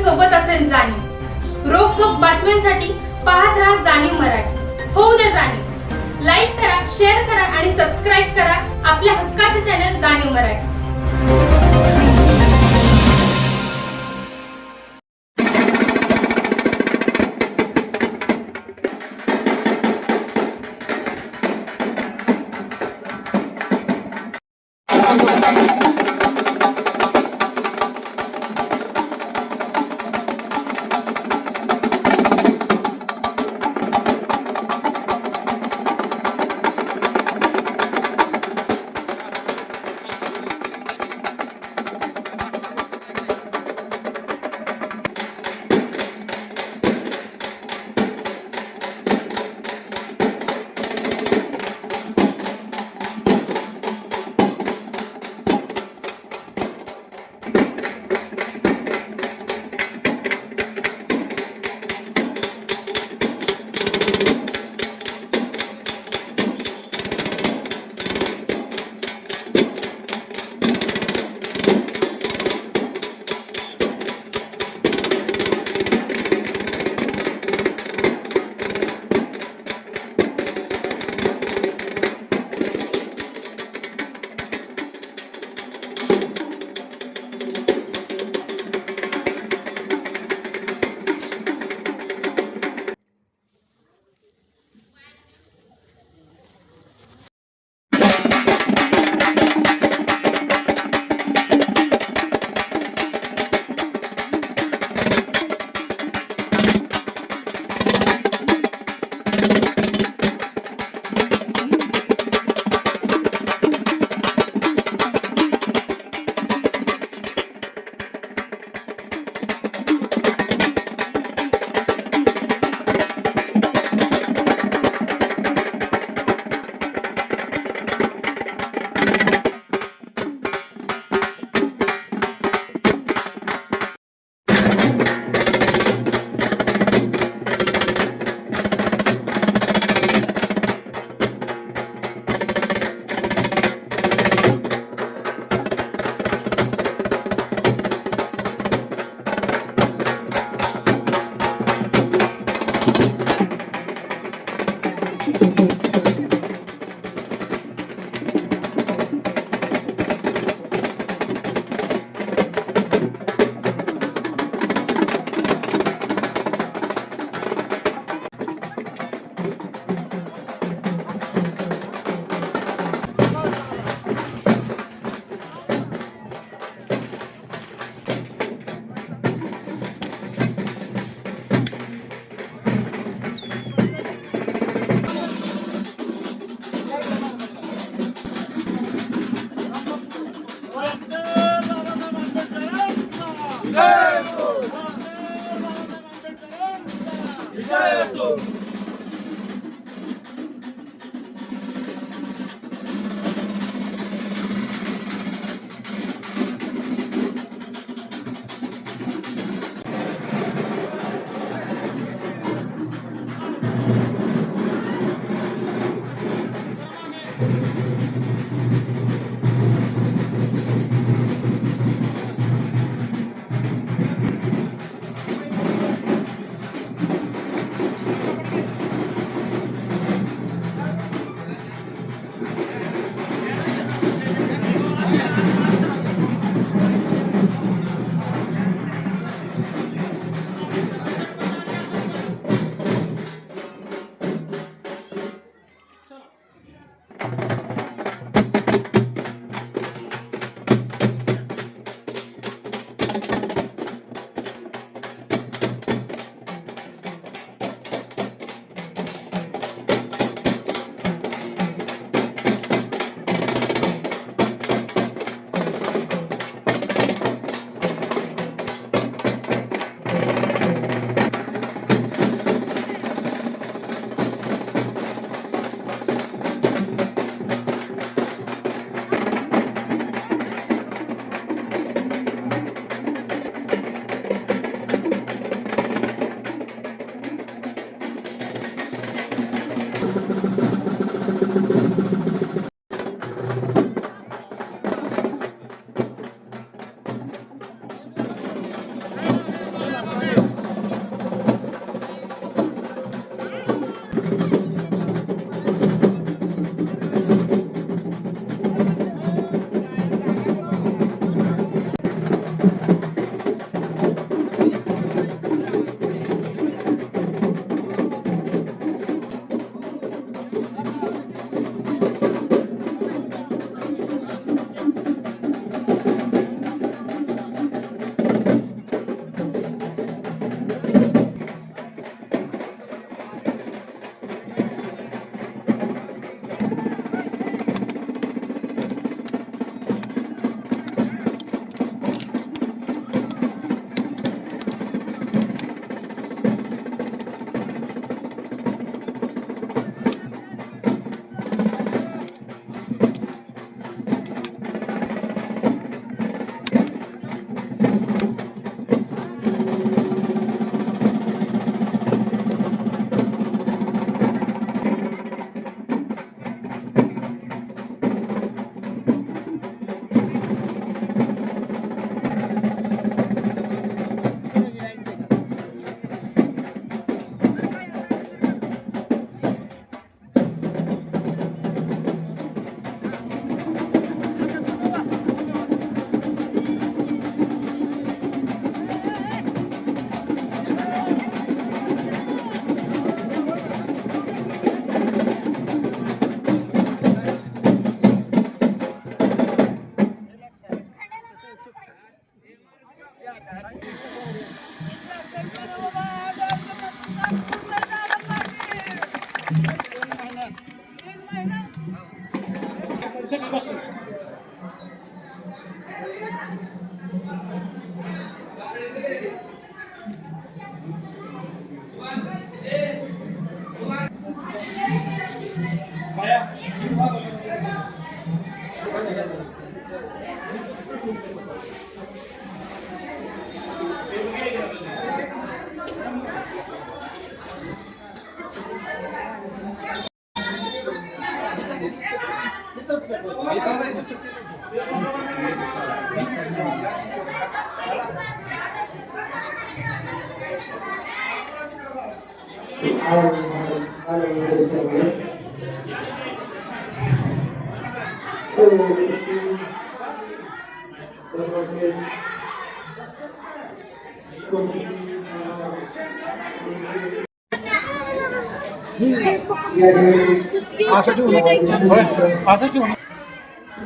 सोबत असेल जाणीव। रोखोक बातम्यांसाठी पाहत राहा जाणीव मराठी। होऊ द्या जाणीव। लाईक करा, शेअर करा आणि सबस्क्राईब करा आपल्या हक्काचे चॅनल जाणीव मराठी।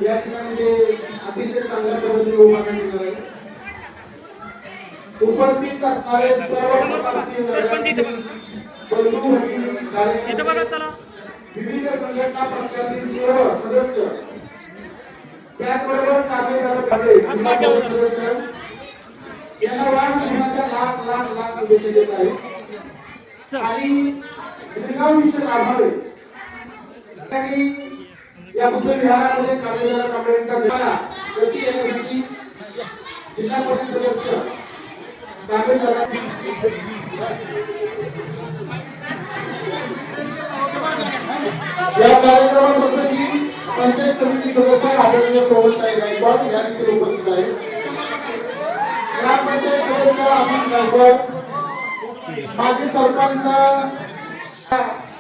या ठिकाणी अतिशय चांगल्या पद्धतीने उभारण्यात येणार आहे. उपस्थित असणारे सर्व प्रकारचे विविध संघटना पक्षातील सर्व सदस्य त्याचबरोबर सदस्य यांना वाढदिवसाच्या लाख लाख लाख शुभेच्छा देत आहे आणि दीर्घायुष्य लाभावे या बुद्ध विहारामध्ये कामेश्वर कांबळेंचा जन्म प्रति येण्यासाठी जिल्हा परिषद सदस्य कामेश्वर या कार्यक्रमाप्रसंगी पंचायत समिती सदस्य आदरणीय प्रमोदताई गायकवाड या ठिकाणी उपस्थित आहेत. ग्रामपंचायत सदस्य अमित गायकवाड, माजी सरपंच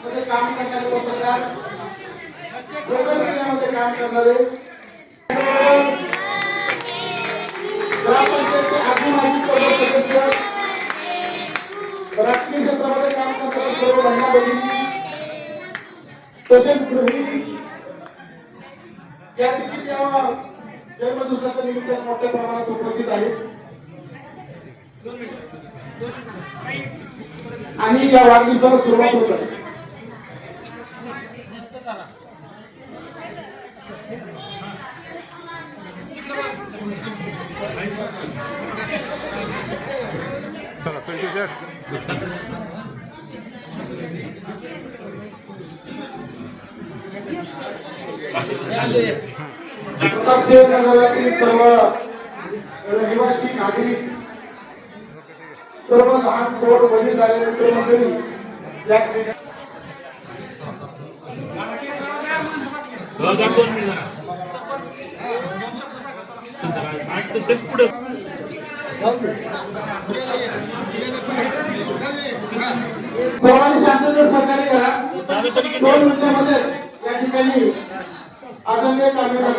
मध्ये काम करणारे पत्रकार, मध्ये काम करणारे ग्रामपंचायतचे आधी माजी सदस्य, राजकीय क्षेत्रामध्ये काम करणारे सर्व महिला भगिनी तसेच गृहिणी या ठिकाणी जन्मदिवसाच्या निमित्ताने मोठ्या प्रमाणात उपस्थित आहेत आणि या वाढदिवसाला सुरुवात होत आहे. नगरातील सर्व रहिवासी नागरिक, सर्व लहान थोर वडील झालेले मित्रमंडळी या सर्वांनी शांततेत सहकार्य करा. 2 मिनिटांमध्ये या ठिकाणी आदरणीय कामेश्वर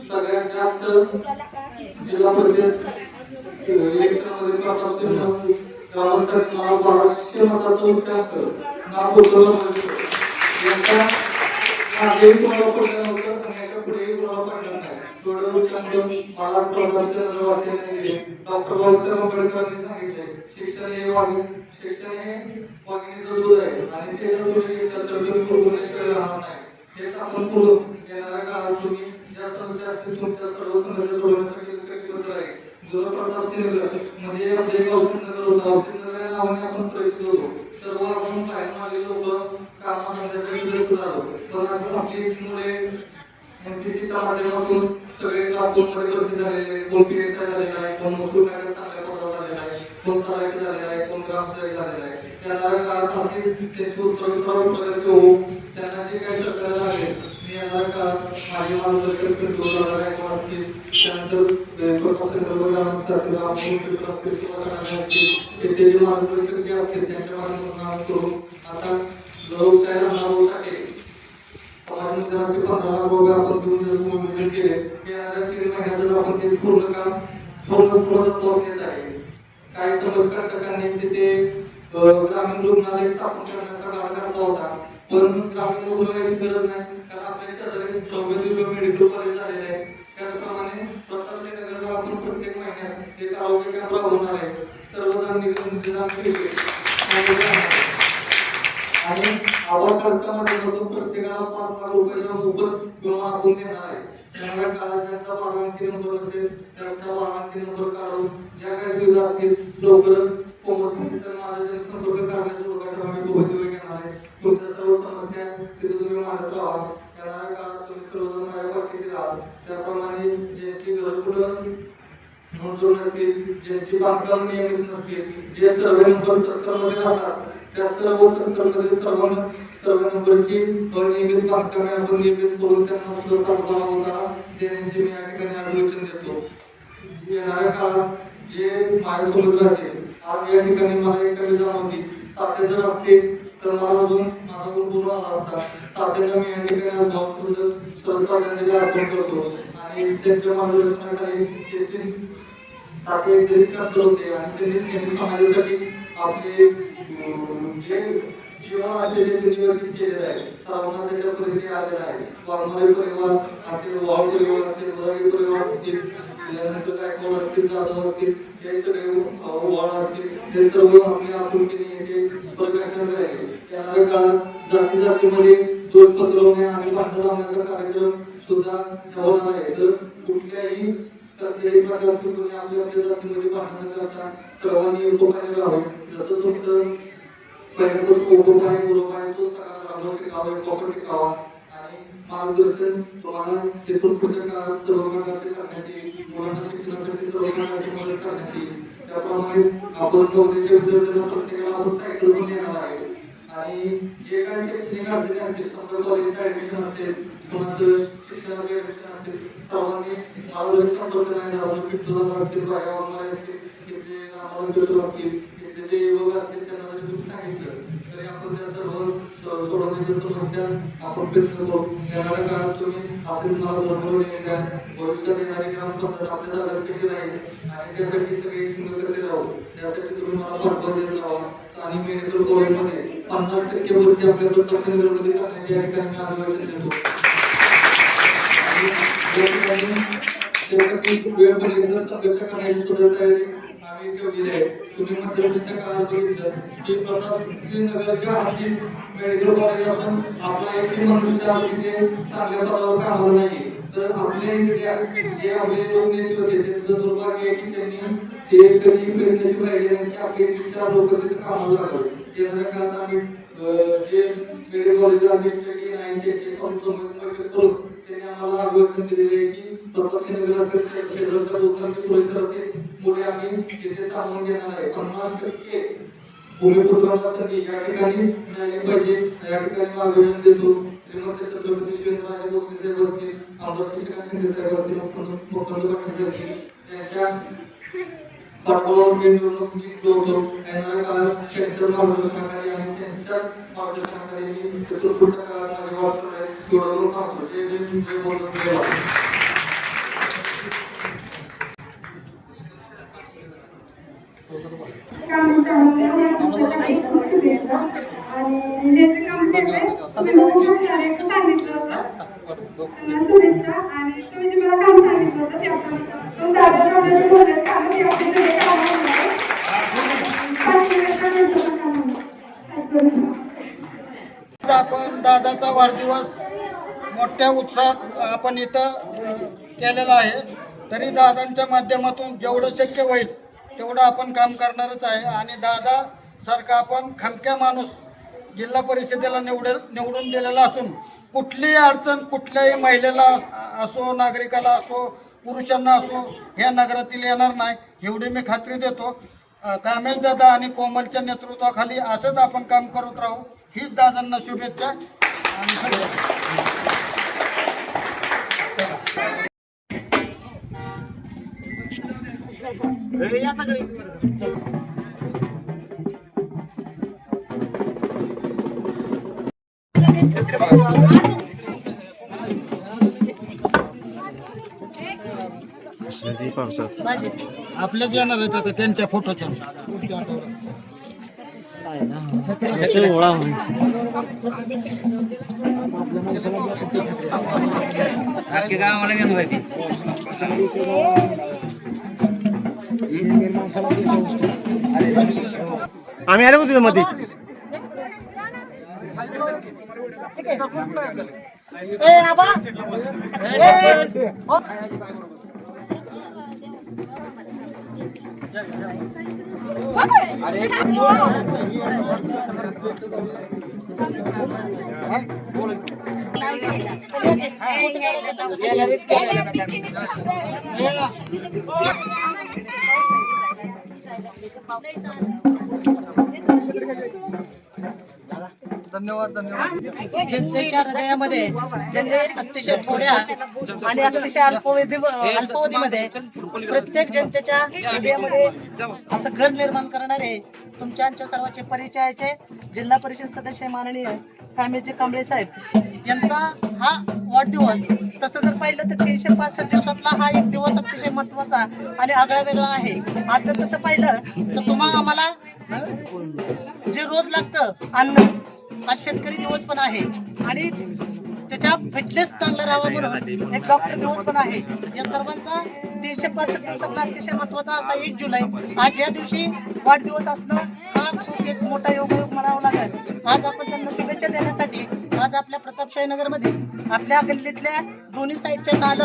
सगळ्यात जास्त जिल्हा परिषद इलेक्शन मध्ये ग्रामस्थांनी मला 1200 मताचा उच्चांक नाव मागेही तुम्हाला पडलं नव्हतं आणि याच्या पुढेही तुम्हाला पडलं नाही. थोडं उच्चांक डॉक्टर बाबासाहेब आंबेडकरांनी सांगितले शिक्षण हे वाघिणीचं दूध आहे आणि ते जर तुम्ही घेतलं तर तुम्ही पूर्णेश्वर राहणार नाही. हेच आपण पुढे येणाऱ्या काळात तुम्ही ज्या समस्या असतील तुमच्या सर्व समस्या सोडवण्यासाठी कटिबद्ध आहे. जुनं प्रतापसिंहनगर म्हणजे आपले गावचंदनगर होतं. गावचंदनगर या नावाने आपण परिचित होतो. सर्व आपण बाहेरून आलेले लोक कामाधंद्यासाठी व्यस्त झालो. पण आज आपली मुले एमपीसीच्या माध्यमातून सगळे क्लास 2 मध्ये भरती झालेले, कोण पीएसआय झालेला आहे, कोण मजूर खात्यात चांगल्या पदावर झालेला आहे, कोण तलाठी झालेला आहे, कोण ग्रामसेवक झालेला आहे. येणाऱ्या काळात अशी त्यांची उत्तरोत्तर प्रगती होऊ. त्यांना जे काही सरकार लागेल मी येणाऱ्या काळात माझे मार्गदर्शन असतील, त्यानंतर ते जे मार्गदर्शक जे असतील त्यांच्या माध्यमातून करून आता लोकशाही राहण्यासाठी समाजमध्ये 15 लाख रुपये आपण देऊन मोबिलाईज केले. येणाऱ्या 3 महिन्यात आपण ते पूर्ण काम पूर्ण येत आहे. काही समाजकंटकांनी तिथे ग्रामीण रुग्णालय स्थापन करण्याचा काढा घातला होता, पण ग्रामीण रुग्णालयाची गरज नाही कारण आपल्या शेजारी निदान केले आणि आवाज खर्चामध्ये प्रत्येकाला 5 लाख रुपयाचा मोफत विमा आपण देणार आहे. येणाऱ्या काळात ज्यांचा 12 अंकी नंबर असेल त्यांचा 12 अंकी नंबर काढून ज्या काही सुविधा असतील लवकरच कोमलचा माझा जनसंपर्क करण्याचं उद्घाटन आम्ही भविष्य घेणार आहे. तुमच्या सर्व समस्या तिथे तुम्ही मांडत राहा. येणाऱ्या काळात तुम्ही सर्वजण माझ्या पाठीशी राहा. त्याप्रमाणे ज्यांची घरकुलं मंजूर नसतील, ज्यांची बांधकाम नियमित नसतील, जे सर्वे नंबर 70 मध्ये राहतात त्या सर्व 70 मध्ये सर्व नंबरची अनियमित बांधकामे आपण नियमित करून त्यांना सुद्धा सातबारा होता देण्याचे मी या ठिकाणी आश्वासन देतो. येणाऱ्या काळात जे माझ्यासोबत राहतील आज या ठिकाणी मला एक कमी जाणवती तात्या जर असतील तर मला अजून माझा गुण पूर्ण आला असता. तात्यांना मी या ठिकाणी आज भावपूर्ण श्रद्धांजली अर्पण करतो आणि त्यांच्या मार्गदर्शनाखाली येथील तात्या एक करत होते आणि त्यांनी नेहमी समाजासाठी आपले जे जीवन आहे ते त्यांनी व्यतीत केलेलं आहे. सर्वांना त्याच्या परीने आलेला आहे. वाघमारे परिवार असेल, वाघ परिवार असेल, उदारी परिवार असतील, त्यानंतर गायकवाड असतील, जाधव असतील, हे सगळे वाळ असतील, हे सर्व आपल्या आपुलकीने येथे प्रकट राहिले. येणाऱ्या काळात जाती जातीमध्ये दोष पसरवणे आणि भांडण लावण्याचा कार्यक्रम सुद्धा होणार आहे. तर कुठल्याही प्रकारचे कोणी आपल्या जातीमध्ये भांडण करता सर्वांनी एकोपाने राहावे. जसं तुमचं पहिल्यापासून उपयोग आहे बरोबर आहे तो सगळा राबवून टिकावा प्रॉपर टिकावा आणि मार्गदर्शन तुम्हाला तिथून पुढच्या काळात सर्व प्रकारचे करण्यात येईल. मुलांना शिक्षणासाठी सर्व प्रकारची मदत करण्यात येईल. त्याप्रमाणे आपण कॉलेजच्या विद्यार्थ्यांना प्रत्येकाला आपण सायकल पण देणार आहे आणि जे काही शैक्षणिक अडचणी असतील समजा कॉलेजचं ऍडमिशन असेल कोणाचं शिक्षणाचं ऍडमिशन असेल सर्वांनी मला जरी संपर्क नाही झाला तर पिठ्ठूदादा असतील, बाहेर असतील, इथले रामाराम पेट्रोल असतील, इथले जे युवक असतील त्यांना जरी तुम्ही सांगितलं तरी आपण त्या सर्व सोडवण्याच्या समस्या आपण प्रयत्न करू. येणाऱ्या काळात तुम्ही असेच मला बरोबर द्या. भविष्यात येणारी ग्रामपंचायत आपल्या ताब्यात कशी राहील आणि त्यासाठी सगळे एकसंघ कसे राहू यासाठी तुम्ही मला पाठबळ देत राहा. आणि मेडिकल कॉलेजमध्ये 50% भरती आपल्या प्रतापनगरमध्ये करण्याची या ठिकाणी मी आश्वासन देतो. त्यासाठी वेळ बघितलं संघर्ष करण्याची सुद्धा तयारी आम्ही ठेवलेली आहे. तुम्ही मध्यवर्तीच्या काळात बघितलं की प्रतापनगरच्या हद्दीत मेडिकल कॉलेज असून आपला एकही मनुष्य तिथे चांगल्या पदावर कामाला नाही. तर आपल्या इथल्या जे आपले लोक नेते होते त्यांचं दुर्भाग्य आहे की त्यांनी ते कधी प्रयत्नशील राहिले त्यांची आपले 4 लोक तिथे कामाला लागले. येणाऱ्या काळात आम्ही जे मेडिकल कॉलेज अधिष्ठात्री नाही त्यांचे संबंध करून त्यांनी आम्हाला आश्वासन दिलेले आहे की प्रतापनगर शेजारच्या लोकांची परिसरातील मुले आम्ही तिथे सामावून घेणार आहे. 50% भूमिपुत्रांना संधी या ठिकाणी मिळाली पाहिजे या ठिकाणी मी आश्वासन देतो. श्रीमंत छत्रपती शिवेंद्रराजे भोसले साहेब असतील, आमदार शशिकांत शिंदे साहेब असतील, मुख्यमंत्री पाटील असतील यांच्या पाठबळावर मी निवडणूक जिंकलो होतो. येणाऱ्या काळात त्यांच्या मार्गदर्शनाखाली आणि त्यांच्या मार्गदर्शनाखाली मी पुढच्या काळात माझी वाटचाल आहे एवढं सांगतो. जय भीम, जय भारत. आणि ज्याचं काम केलंय तुम्ही खूप सारे सांगितलं होतं त्यांना शुभेच्छा. आणि तुम्ही जे मला काम सांगितलं होतं ते आपण दादा जेवढे बोलत काम ते आपल्याकडे काम आपण दादाचा वाढदिवस मोठ्या उत्साहात आपण इथं केलेला आहे. तरी दादांच्या माध्यमातून जेवढं शक्य होईल तेवढं आपण काम करणारच आहे. आणि दादा सारखा आपण खमक्या माणूस जिल्हा परिषदेला निवडून दिलेला असून कुठलीही अडचण कुठल्याही महिलेला असो, नागरिकाला असो, पुरुषांना असो ह्या नगरातील येणार नाही एवढी मी खात्री देतो. कामेश दादा आणि कोमलच्या नेतृत्वाखाली असंच आपण काम करत राहू हीच दादांना शुभेच्छा. आणि या सगळे आपल्याच येणार आहेत आता त्यांच्या फोटोच्या गावाला आम्ही आलो का तुझ्या मध्ये जनतेच्या हृदयामध्ये ज्यांनी अतिशय थोड्या आणि अतिशय अल्पावधीमध्ये प्रत्येक जनतेच्या हृदयामध्ये असं घर निर्माण करणारे तुमच्या आमच्या सर्वांचे परिचयाचे जिल्हा परिषद सदस्य माननीय कामेजी कांबळे साहेब यांचा हा वाढदिवस तसं जर पाहिलं तर 365 दिवसातला हा एक दिवस अतिशय महत्वाचा आणि आगळा वेगळा आहे. आज जर तसं पाहिलं तर तुम्हाला आम्हाला जे रोज लागतं अन्न आज शेतकरी दिवस पण आहे आणि त्याच्या फिटनेस चांगला राहावा म्हणून एक डॉक्टर दिवस पण आहे. या सर्वांचा 365 दिवसातला अतिशय महत्वाचा असा 1 जुलै आज या दिवशी वाढदिवस असणं हा खूप एक मोठा योगायोग म्हणावा लागेल. आज आपण त्यांना शुभेच्छा देण्यासाठी आज आपल्या प्रतापशाही नगरमध्ये आपल्या गल्लीतल्या दोन्ही साईडच्या नालं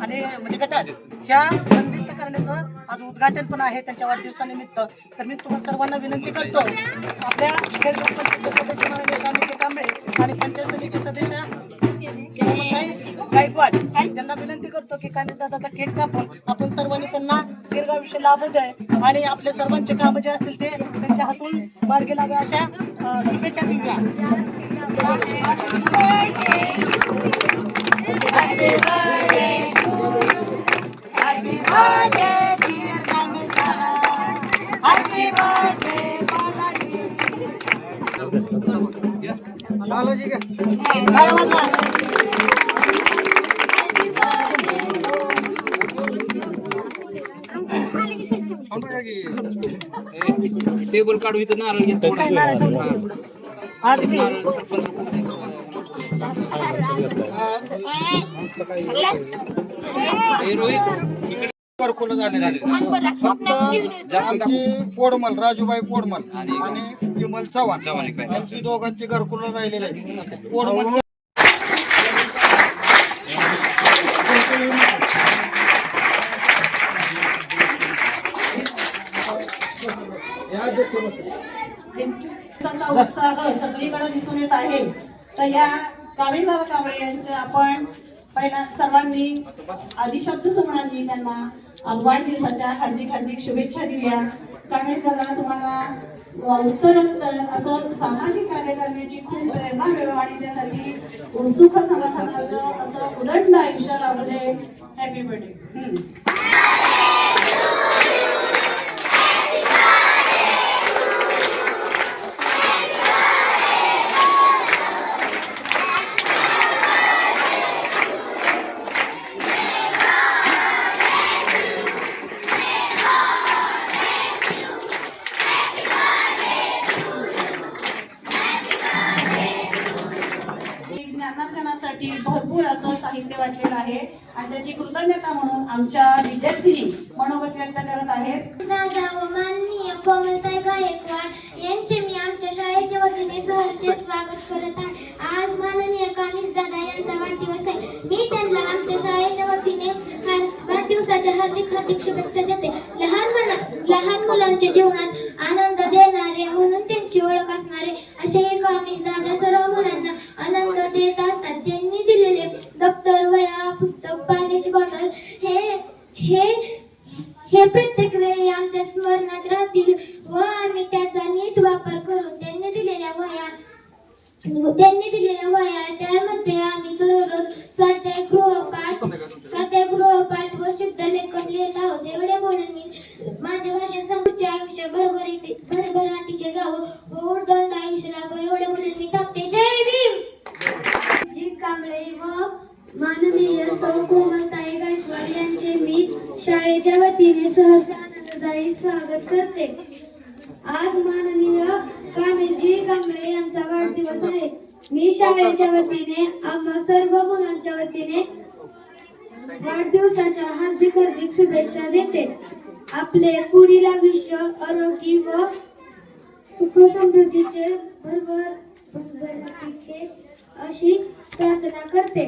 आणि म्हणजे गटार ह्या बंदिस्त करण्याचं आज उद्घाटन पण आहे त्यांच्या वाढदिवसानिमित्त. तर मी तुम्हाला सर्वांना विनंती करतो आपल्या सदस्य माननीय कामेजी कांबळे आणि पंचायत समिती सदस्य गायकवाड त्यांना विनंती करतो की कामेश दादाचा केक कापून आपण सर्वांनी त्यांना दीर्घायुष्य लाभू द्या आणि आपल्या सर्वांचे कामं जे असतील ते त्यांच्या हातून मार्गी लागा अशा शुभेच्छा देऊया. टेबल काढू इथं नारळ घेतो आज मी घरकुलं झालेले फक्त आमची पोडमल राजूबाई पोडमल आणि विमल चव्हाण यांची दोघांची घरकुलं राहिलेले आहेत. पोडमल उत्साह सगळीकडे दिसून येत आहे. तर या कामेशदादा कांबळे यांचे आपण पहिला सर्वांनी आधी शब्द समूहांनी त्यांना वाढदिवसाच्या हार्दिक हार्दिक शुभेच्छा दिल्या. कामेशदादा तुम्हाला उत्तरोत्तर असं सामाजिक कार्य करण्याची खूप प्रेरणा मिळो आणि त्यासाठी सुख समाधानाचं असं उदंड आयुष्य लाभू दे. Happy birthday. ज्ञानार्जनासाठी भरपूर असं साहित्य वाटलेलं आहे आणि त्याची कृतज्ञता म्हणून आमच्या विद्यार्थिनी मनोगत व्यक्त करत आहेत. दादा व माननीय कोमलताई गायकवाड यांचे मी आमच्या शाळेच्या वतीने सहर्ष स्वागत करत आहे. आज माननीय कामेश दादा यांचा वाढदिवस आहे. मी त्यांना आमच्या शाळेच्या वतीने वाढदिवसाच्या हार्दिक हार्दिक शुभेच्छा देते. लहान मुलांच्या जीवनात आनंद देणारे म्हणून त्यांची ओळख असणारे असे हे कामेश दादा सर्व मुलांना आनंद देत असतात. त्यांनी दिलेले दप्तर, वह्या, पुस्तक, पाण्याची बॉटल हे प्रत्येक वेळी आमच्या स्मरणात राहतील व आम्ही त्याचा नीट वापर करू. त्यांनी दिलेल्या वह्या त्यामध्ये आम्ही दररोज स्वाध्याय गृहपाठ व शुद्ध लेखन लिहित आहोत. एवढे बोलून मी माझे भाषण समोरचे आयुष्य भरभराटीचे जावं व उदंड आयुष्य लाभो एवढे बोलून मी थांबते. जय भीम. जी कांबळे व माननीय सौ कोमलताई गायकवाड यांचे मी शाळेच्या वतीने सहर्ष आनंददायी स्वागत करते. आज माननीय कामेजी कांबळे यांचा वाढदिवस आहे. मी शाळेच्या वतीने आम्हा सर्व मुलांच्या वतीने वाढदिवसाच्या हार्दिक हार्दिक शुभेच्छा देते. आपले पुढील आयुष्य आरोग्य व सुख समृद्धीचे भरभराटीचे अशी प्रार्थना करते.